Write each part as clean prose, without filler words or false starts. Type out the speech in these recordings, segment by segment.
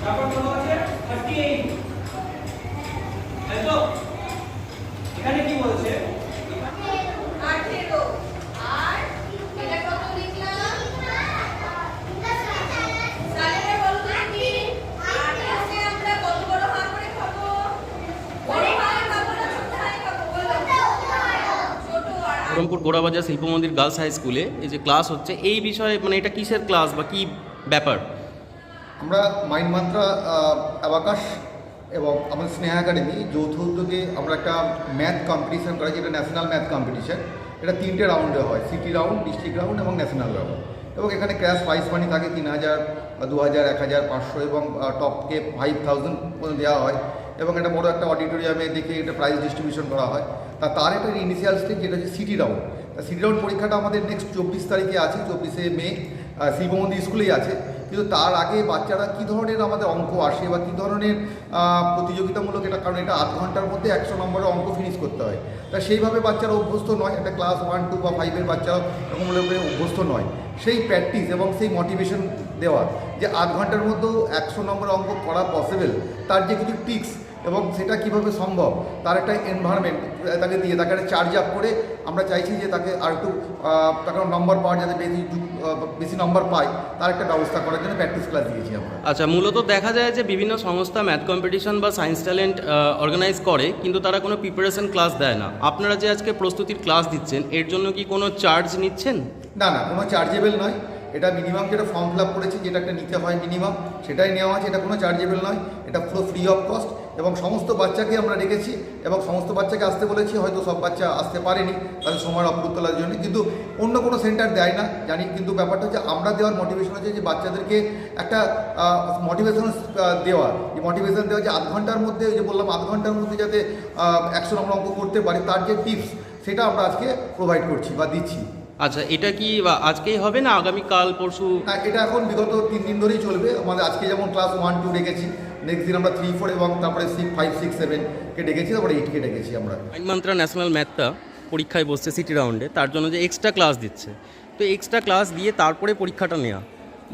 তারপর কত আছে 38 তাই তো এখানে কি বলছে 18 আর এটা কত লিখলাম সালের বলতো কি 28 এ আমরা কত বড় হাত করে খাবো বড় হাত খাবো না ছোট হাত খাবো বলো ছোট আর বহরমপুর গোড়াবাজার শিল্প মন্দির গার্লস হাই স্কুলে এই যে ক্লাস হচ্ছে এই বিষয়ে মানে এটা কিসের ক্লাস বা কি ব্যাপার? আমরা মাইন্ড মাত্রা অ্যাবাকাশ এবং আমাদের স্নেহা একাডেমি যৌথ উদ্যোগে আমরা একটা ম্যাথ কম্পিটিশন করাই, যেটা ন্যাশনাল ম্যাথ কম্পিটিশন। এটা 3টে রাউন্ডে হয়, সিটি রাউন্ড, ডিস্ট্রিক্ট রাউন্ড এবং ন্যাশনাল রাউন্ড। এবং এখানে ক্যাশ প্রাইজ মানি থাকে 3000, 2000, 1000, 500 এবং টপকে 5000 পর্যন্ত দেওয়া হয়। এবং একটা বড় একটা অডিটোরিয়ামে দেখে এটা প্রাইজ ডিস্ট্রিবিউশন করা হয়। তার একটা ইনিশিয়াল স্টেজ যেটা হচ্ছে সিটি রাউন্ড। সিটি রাউন্ড পরীক্ষাটা আমাদের নেক্সট 24 তারিখে আছে, 24শে মে শিল্প মন্দির স্কুলেই আছে। কিন্তু তার আগে বাচ্চারা কী ধরনের আমাদের অঙ্ক আসে বা কী ধরনের প্রতিযোগিতামূলক এটা, কারণ এটা 8 ঘন্টার মধ্যে 100 নম্বরের অঙ্ক ফিনিশ করতে হয়। তা সেইভাবে বাচ্চারা অভ্যস্ত নয়, একটা ক্লাস 1, 2 বা 5-এর বাচ্চারা এরকমভাবে অভ্যস্ত নয়। সেই প্র্যাকটিস এবং সেই মোটিভেশন দেওয়া যে 8 ঘন্টার মধ্যেও 100 নম্বরের অঙ্ক করা পসিবল, তার যে কিছু টিক্স এবং সেটা কিভাবে সম্ভব, তার একটা এনভায়রনমেন্ট তাকে দিয়ে তাকে একটা চার্জ আপ করে আমরা চাইছি যে তাকে আর একটু তাকে নম্বর পাওয়ার, যাতে বেশি নম্বর পায় তার একটা ব্যবস্থা করার জন্য প্র্যাকটিস ক্লাস দিয়েছি আমরা। আচ্ছা, মূলত দেখা যায় যে বিভিন্ন সংস্থা ম্যাথ কম্পিটিশন বা সায়েন্স ট্যালেন্ট অর্গানাইজ করে, কিন্তু তারা কোনো প্রিপারেশন ক্লাস দেয় না। আপনারা যে আজকে প্রস্তুতির ক্লাস দিচ্ছেন, এর জন্য কি কোনো চার্জ নিচ্ছেন? না, কোনো চার্জেবল নয়। এটা মিনিমাম যেটা ফর্ম ফিল আপ করেছি, যেটা একটা নিতে হয় মিনিমাম, সেটাই নেওয়া আছে। এটা কোনো চার্জেবল নয়, এটা পুরো ফ্রি অফ কস্ট। এবং সমস্ত বাচ্চাকে আমরা রেখেছি এবং সমস্ত বাচ্চাকে আসতে বলেছি। হয়তো সব বাচ্চা আসতে পারেনি তাদের সময়ের অপূর্ণ তোলার জন্য, কিন্তু অন্য কোনো সেন্টার দেয় না জানি। কিন্তু ব্যাপারটা হচ্ছে আমরা দেওয়ার মোটিভেশন হচ্ছে যে বাচ্চাদেরকে একটা মোটিভেশন দেওয়া, যে মোটিভেশন দেওয়া যে 8 ঘন্টার মধ্যে, যে বললাম 8 ঘন্টার মধ্যে যাতে 100 নম্বর অঙ্ক করতে পারে, তার যে টিপস সেটা আমরা আজকে প্রোভাইড করছি বা দিচ্ছি। আচ্ছা, এটা কি আজকেই হবে না আগামীকাল পরশু? হ্যাঁ, এটা এখন বিগত 3 দিন ধরেই চলবে আমাদের। আজকে যেমন ক্লাস 1, 2 ডেকেছি, নেক্সট দিন আমরা 3, 4 এবং তারপরে 6, 5, 6, 7কে ডেকেছি, তারপরে 8কে ডেকেছি আমরা। মাইন্ড মান্ত্রা ন্যাশনাল ম্যাথটা পরীক্ষায় বসছে সিটি রাউন্ডে, তার জন্য যে এক্সট্রা ক্লাস দিচ্ছে, তো এক্সট্রা ক্লাস দিয়ে তারপরে পরীক্ষাটা নেওয়া।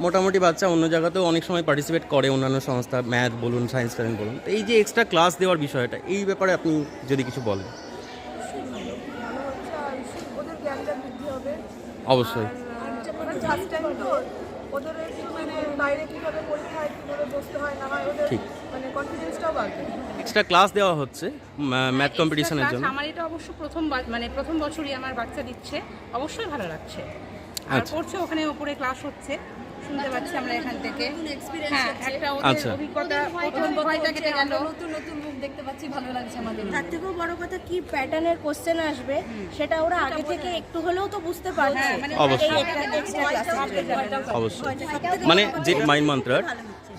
মোটামুটি বাচ্চা অন্য জায়গাতেও অনেক সময় পার্টিসিপেট করে, অন্যান্য সংস্থা, ম্যাথ বলুন, সায়েন্স ট্যালেন্ট বলুন। তো এই যে এক্সট্রা ক্লাস দেওয়ার বিষয়টা, এই ব্যাপারে আপনি যদি কিছু বলেন। ওদের জ্ঞানটা বৃদ্ধি হবে অবশ্যই। ফার্স্ট টাইম তো ওদের একটু মানে বাইরে কীভাবে পরীক্ষায় কীভাবে বসতে হয় না হয়, ওদের ঠিক। মানে কনফিডেন্সটাও বাড়বে। এক্সট্রা ক্লাস দেওয়া হচ্ছে ম্যাথ কম্পিটিশনের জন্য। আমার এটা অবশ্য প্রথম বছরই আমার বাচ্চা দিচ্ছে, অবশ্যই ভালো লাগছে। আর আচ্ছা। পড়ছে, ওখানে উপরে ক্লাস হচ্ছে, শুনতে পাচ্ছি আমরা এখান থেকে। হ্যাঁ, একটা ওদের আচ্ছা। অভিজ্ঞতা, প্রথম ভয়টা কেটে গেল। নতুন নতুন মুখ দেখতে পাচ্ছি, ভালো লাগছে আমাদের। তার থেকেও বড় কথা কি প্যাটার্নের কোশ্চেন আসবে সেটা ওরা আগে থেকে একটু হলেও তো বুঝতে পারছে। হ্যাঁ, মানে অবশ্যই। অবশ্যই, মানে যে মাইন্ড মান্ত্রার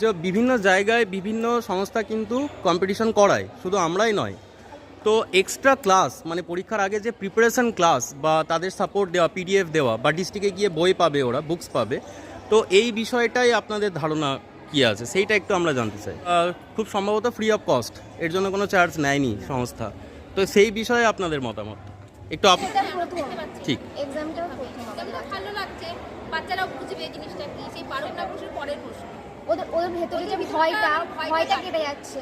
যে বিভিন্ন জায়গায় বিভিন্ন সংস্থা কিন্তু কম্পিটিশন করায়, শুধু আমরাই নয়। তো এক্সট্রা ক্লাস মানে পরীক্ষার আগে যে প্রিপারেশন ক্লাস বা তাদের সাপোর্ট দেওয়া, পিডিএফ দেওয়া বা ডিস্ট্রিক্টে গিয়ে বই পাবে, ওরা বুকস পাবে, তো এই বিষয়টাই আপনাদের ধারণা কী আছে সেইটা একটু আমরা জানতে চাই। খুব সম্ভবত ফ্রি অফ কস্ট, এর জন্য কোনো চার্জ নেয়নি সংস্থা, তো সেই বিষয়ে আপনাদের মতামত একটু ঠিক। এক্সামটাও প্রথম ভালো লাগছে, বাচ্চারাও বুঝবে জিনিসটা কি, সেই পারক না বসে পরের প্রশ্ন ওদের ভেতরে যে ভয়টা কেটে যাচ্ছে।